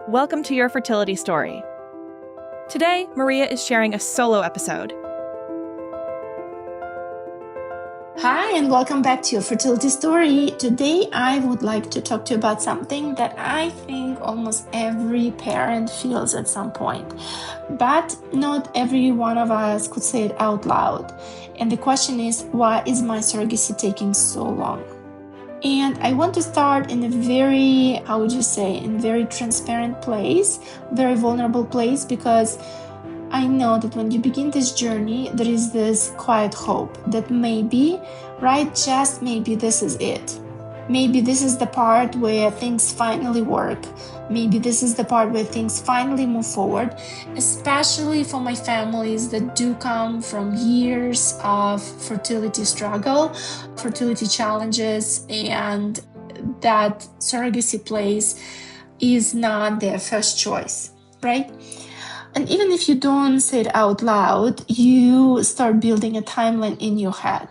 Welcome to Your Fertility Story. Today, Maria is sharing a solo episode. Hi, and welcome back to Your Fertility Story. Today, I would like to talk to you about something that I think almost every parent feels at some point, but not every one of us could say it out loud. And the question is, why is my surrogacy taking so long? And I want to start in a very, very transparent place, very vulnerable place, because I know that when you begin this journey, there is this quiet hope that maybe, just maybe this is it. Maybe this is the part where things finally work. Maybe this is the part where things finally move forward, especially for my families that do come from years of fertility struggle, fertility challenges, and that surrogacy place is not their first choice, right? And even if you don't say it out loud, you start building a timeline in your head.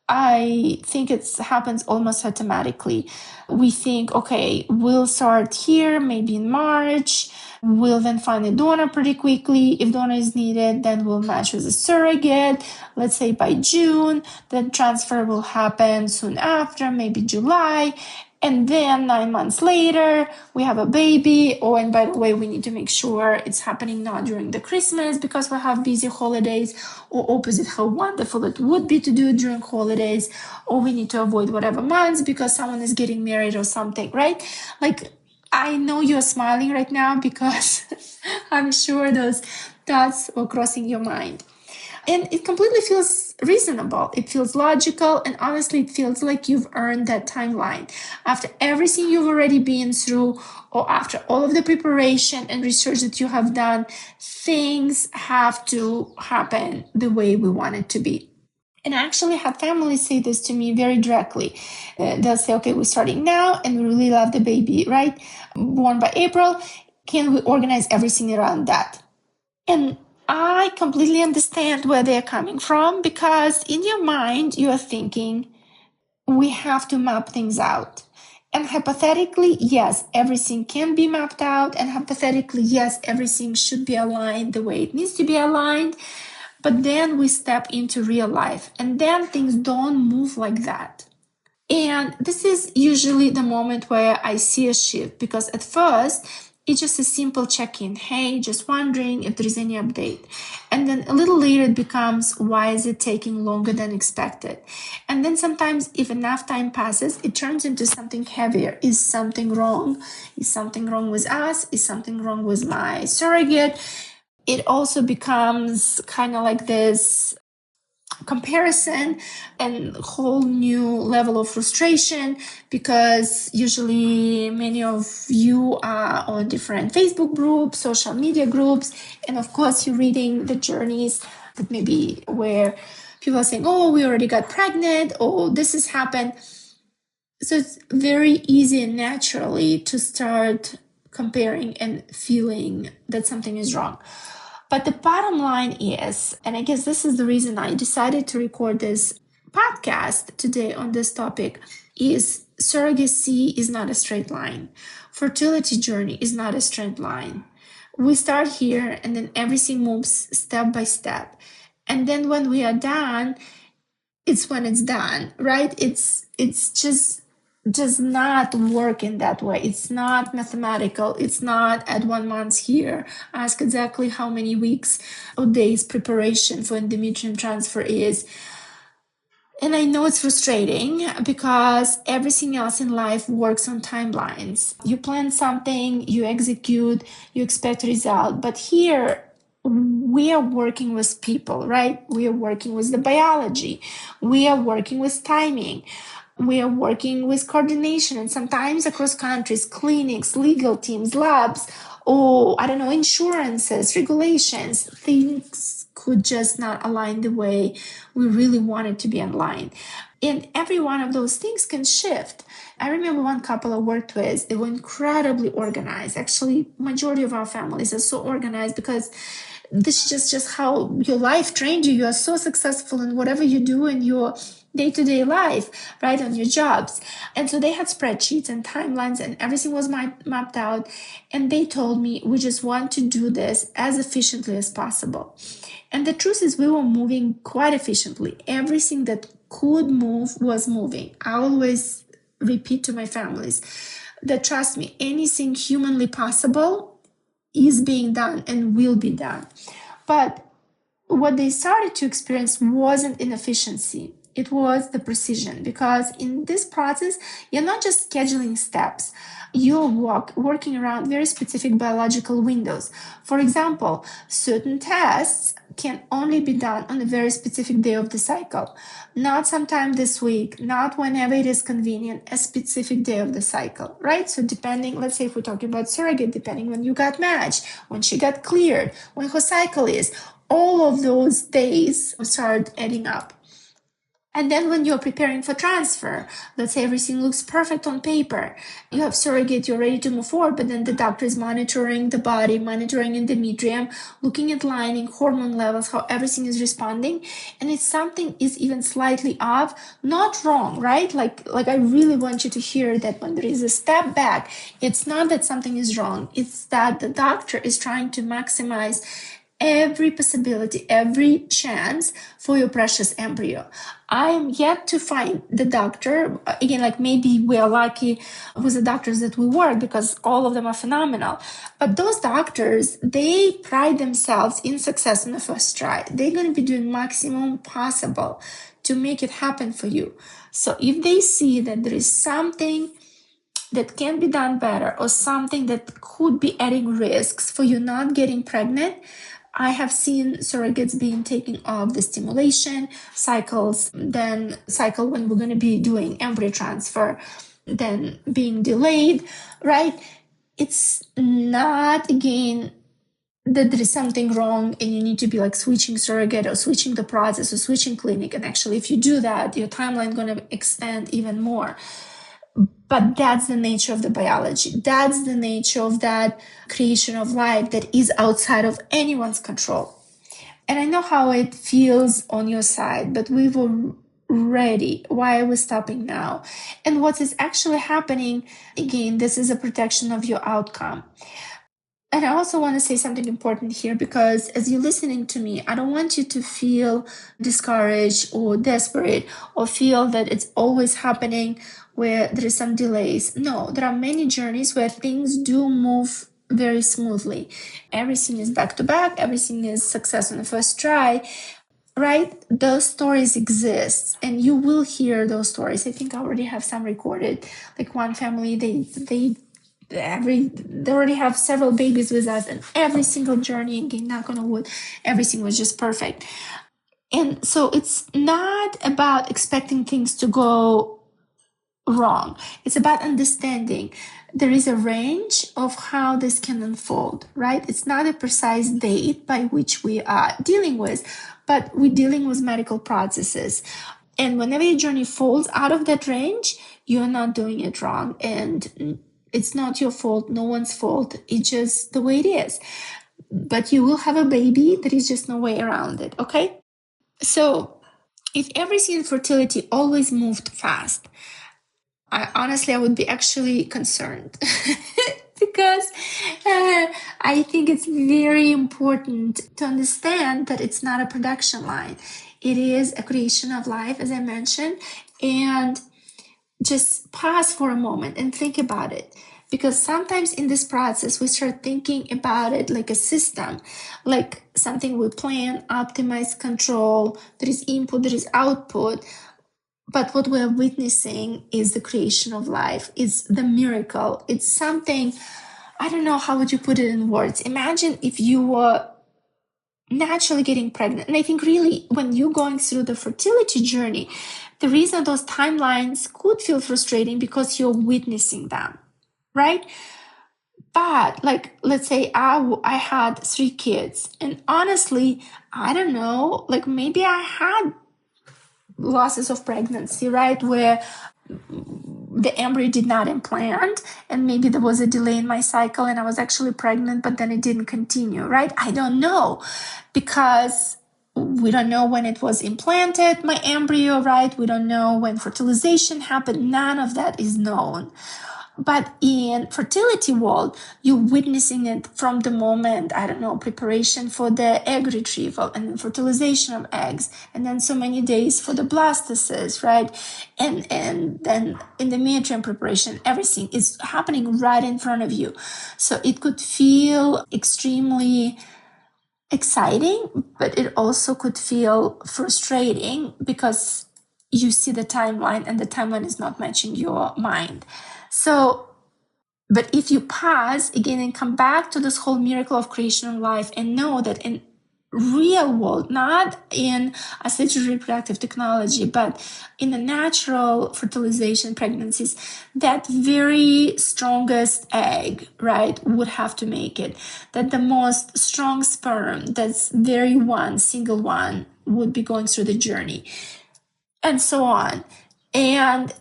I think it happens almost automatically. We think, okay, we'll start here, maybe in March. We'll then find a donor pretty quickly. If donor is needed, then we'll match with a surrogate, let's say by June. Then transfer will happen soon after, maybe July. And then 9 months later, we have a baby. Oh, and by the way, we need to make sure it's happening not during the Christmas because we have busy holidays, or opposite, how wonderful it would be to do it during holidays, or we need to avoid whatever months because someone is getting married or something, right? Like, I know you're smiling right now because I'm sure those thoughts were crossing your mind. And it completely feels reasonable. It feels logical. And honestly, it feels like you've earned that timeline. After everything you've already been through, or after all of the preparation and research that you have done, things have to happen the way we want it to be. And I actually had families say this to me very directly. They'll say, okay, we're starting now and we really love the baby, right? Born by April. Can we organize everything around that? And I completely understand where they're coming from, because in your mind, you are thinking, we have to map things out. And hypothetically, yes, everything can be mapped out. And hypothetically, yes, everything should be aligned the way it needs to be aligned. But then we step into real life, and then things don't move like that. And this is usually the moment where I see a shift, because at first, it's just a simple check-in. Hey, just wondering if there is any update. And then a little later it becomes, why is it taking longer than expected? And then sometimes if enough time passes, it turns into something heavier. Is something wrong? Is something wrong with us? Is something wrong with my surrogate? It also becomes kind of like this comparison and whole new level of frustration, because usually many of you are on different Facebook groups, social media groups, and of course you're reading the journeys that maybe where people are saying, oh, we already got pregnant, oh, this has happened. So it's very easy and naturally to start comparing and feeling that something is wrong. But the bottom line is, and I guess this is the reason I decided to record this podcast today on this topic, is surrogacy is not a straight line. Fertility journey is not a straight line. We start here and then everything moves step by step. And then when we are done, it's when it's done, right? It's just does not work in that way. It's not mathematical. It's not at 1 month here. Ask exactly how many weeks or days preparation for endometrium transfer is. And I know it's frustrating because everything else in life works on timelines. You plan something, you execute, you expect a result. But here, we are working with people, right? We are working with the biology. We are working with timing. We are working with coordination, and sometimes across countries, clinics, legal teams, labs, or insurances, regulations. Things could just not align the way we really want it to be aligned. And every one of those things can shift. I remember one couple I worked with, they were incredibly organized. Actually, majority of our families are so organized because this is just how your life trained you. You are so successful in whatever you do, and you're day-to-day life, right, on your jobs. And so they had spreadsheets and timelines and everything was mapped out. And they told me, we just want to do this as efficiently as possible. And the truth is we were moving quite efficiently. Everything that could move was moving. I always repeat to my families that, trust me, anything humanly possible is being done and will be done. But what they started to experience wasn't inefficiency. It was the precision, because in this process, you're not just scheduling steps. You're working around very specific biological windows. For example, certain tests can only be done on a very specific day of the cycle, not sometime this week, not whenever it is convenient, a specific day of the cycle, right? So depending, let's say if we're talking about surrogate, depending when you got matched, when she got cleared, when her cycle is, all of those days start adding up. And then when you're preparing for transfer, let's say everything looks perfect on paper, you have surrogate, you're ready to move forward, but then the doctor is monitoring the body, monitoring endometrium, looking at lining, hormone levels, how everything is responding. And if something is even slightly off, not wrong, right? Like I really want you to hear that when there is a step back, it's not that something is wrong. It's that the doctor is trying to maximize every possibility, every chance for your precious embryo. I am yet to find the doctor, again, like maybe we are lucky with the doctors that we work because all of them are phenomenal. But those doctors, they pride themselves in success in the first try. They're going to be doing maximum possible to make it happen for you. So if they see that there is something that can be done better or something that could be adding risks for you not getting pregnant, I have seen surrogates being taken off the stimulation cycles, then cycle when we're going to be doing embryo transfer, then being delayed, right? It's not, again, that there is something wrong and you need to be like switching surrogate or switching the process or switching clinic. And actually, if you do that, your timeline is going to extend even more. But that's the nature of the biology. That's the nature of that creation of life that is outside of anyone's control. And I know how it feels on your side, but we were ready. Why are we stopping now? And what is actually happening, again, this is a protection of your outcome. And I also want to say something important here, because as you're listening to me, I don't want you to feel discouraged or desperate or feel that it's always happening where there is some delays. No, there are many journeys where things do move very smoothly. Everything is back to back. Everything is success on the first try, right? Those stories exist and you will hear those stories. I think I already have some recorded. Like one family, they already have several babies with us, and every single journey, again, knock on wood, everything was just perfect. And so it's not about expecting things to go wrong. It's about understanding there is a range of how this can unfold, right? It's not a precise date by which we are dealing with, but we're dealing with medical processes. And whenever your journey falls out of that range, you're not doing it wrong. And it's not your fault, no one's fault. It's just the way it is. But you will have a baby. There is just no way around it, okay? So if everything in fertility always moved fast, I would be actually concerned because I think it's very important to understand that it's not a production line. It is a creation of life, as I mentioned, and just pause for a moment and think about it. Because sometimes in this process, we start thinking about it like a system, like something we plan, optimize, control. There is input, there is output. But what we're witnessing is the creation of life. It's the miracle. It's something, I don't know, how would you put it in words? Imagine if you were naturally getting pregnant. And I think really when you're going through the fertility journey, the reason those timelines could feel frustrating because you're witnessing them, right? But like, let's say I had 3 kids, and honestly, I don't know, like maybe I had losses of pregnancy, right? Where the embryo did not implant and maybe there was a delay in my cycle and I was actually pregnant, but then it didn't continue, right? I don't know, because We don't know when it was implanted, my embryo, right? We don't know when fertilization happened. None of that is known. But in fertility world, you're witnessing it from the moment, I don't know, preparation for the egg retrieval and then fertilization of eggs, and then so many days for the blastocyst, right? And then in the midterm preparation, everything is happening right in front of you. So it could feel extremely exciting, but it also could feel frustrating because you see the timeline and the timeline is not matching your mind. So, but if you pause again and come back to this whole miracle of creation of life and know that in real world, not in assisted reproductive technology, but in the natural fertilization pregnancies, that very strongest egg, right, would have to make it. That the most strong sperm, that's very one, single one, would be going through the journey, and so on. And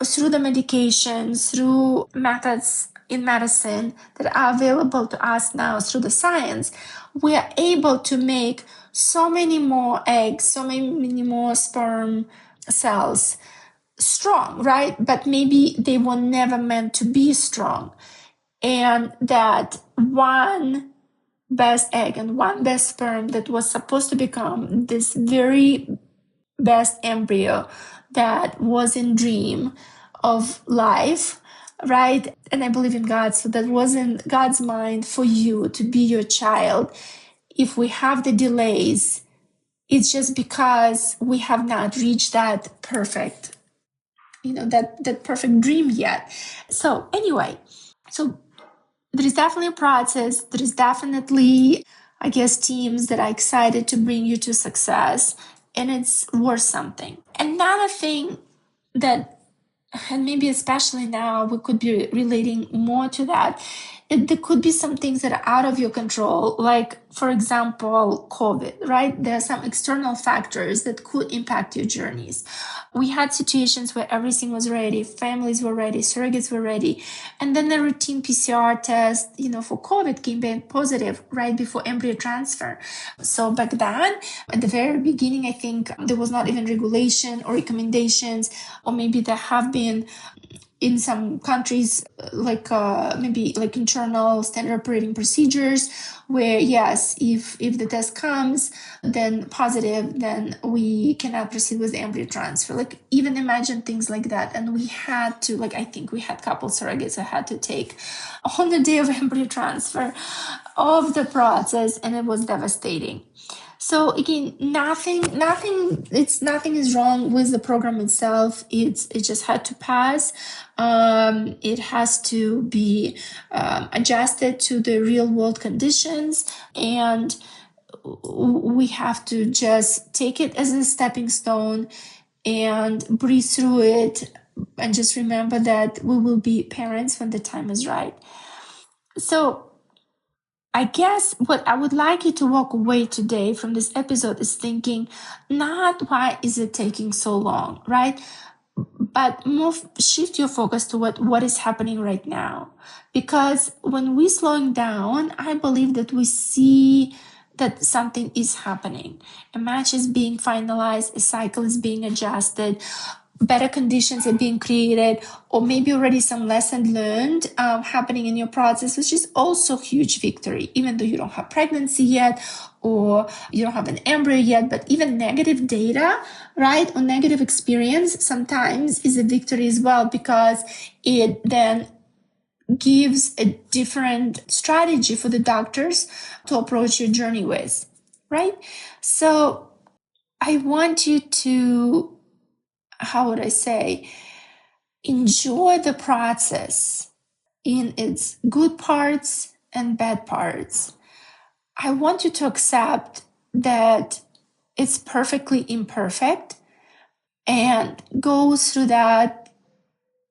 through the medications, through methods in medicine that are available to us now through the science, we are able to make so many more eggs, so many more sperm cells strong, right? But maybe they were never meant to be strong. And that one best egg and one best sperm that was supposed to become this very best embryo that was in dream of life, right? And I believe in God, so that wasn't God's mind for you to be your child. If we have the delays, it's just because we have not reached that perfect, that perfect dream yet. So anyway, so there is definitely a process. There is definitely, I guess, teams that are excited to bring you to success, and it's worth something. Another thing that, and maybe especially now, we could be relating more to that, there could be some things that are out of your control, like, for example, COVID, right? There are some external factors that could impact your journeys. We had situations where everything was ready, families were ready, surrogates were ready, and then the routine PCR test, for COVID came back positive right before embryo transfer. So back then, at the very beginning, I think there was not even regulation or recommendations, or maybe there have been in some countries, maybe internal standard operating procedures where, yes, if the test comes then positive, then we cannot proceed with the embryo transfer. Even imagine things like that. And we had to, I think we had a couple surrogates that had to take on the day of embryo transfer of the process, and it was devastating. So again, nothing is wrong with the program itself. It just had to pass. It has to be adjusted to the real world conditions, and we have to just take it as a stepping stone and breathe through it, and just remember that we will be parents when the time is right. So I guess what I would like you to walk away today from this episode is thinking, not why is it taking so long, right? But shift your focus to what is happening right now. Because when we're slowing down, I believe that we see that something is happening. A match is being finalized, a cycle is being adjusted, better conditions are being created, or maybe already some lesson learned happening in your process, which is also huge victory, even though you don't have pregnancy yet or you don't have an embryo yet. But even negative data, right, or negative experience sometimes is a victory as well, because it then gives a different strategy for the doctors to approach your journey with, right? So I want you to, how would I say, enjoy the process in its good parts and bad parts. I want you to accept that it's perfectly imperfect and go through that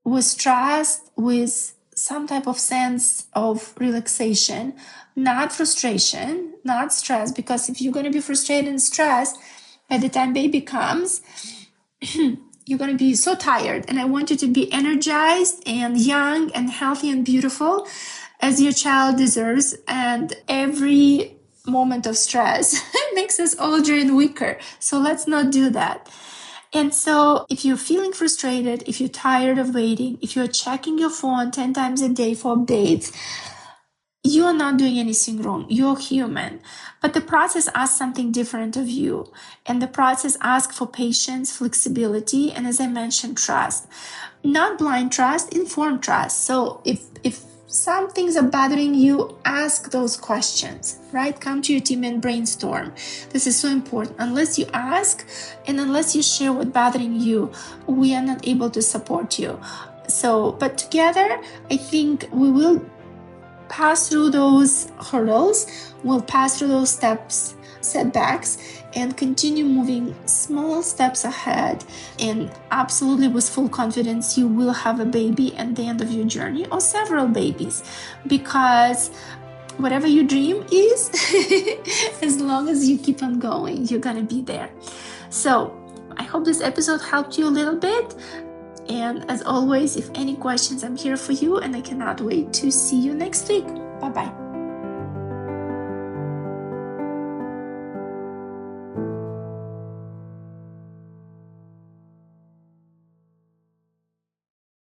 with trust, with some type of sense of relaxation, not frustration, not stress, because if you're going to be frustrated and stressed, by the time baby comes, you're going to be so tired. And I want you to be energized and young and healthy and beautiful as your child deserves. And every moment of stress. It makes us older and weaker. So let's not do that. And so if you're feeling frustrated, if you're tired of waiting, if you're checking your phone 10 times a day for updates, you are not doing anything wrong. You're human. But the process asks something different of you. And the process asks for patience, flexibility, and as I mentioned, trust. Not blind trust, informed trust. So if some things are bothering you, ask those questions, right? Come to your team and brainstorm. This is so important. Unless you ask and unless you share what's bothering you, we are not able to support you. So, but together, I think we will pass through those hurdles, we'll pass through those setbacks, and continue moving small steps ahead. And absolutely with full confidence, you will have a baby at the end of your journey, or several babies, because whatever your dream is, as long as you keep on going, you're gonna be there. So I hope this episode helped you a little bit. And as always, if any questions, I'm here for you, and I cannot wait to see you next week. Bye-bye.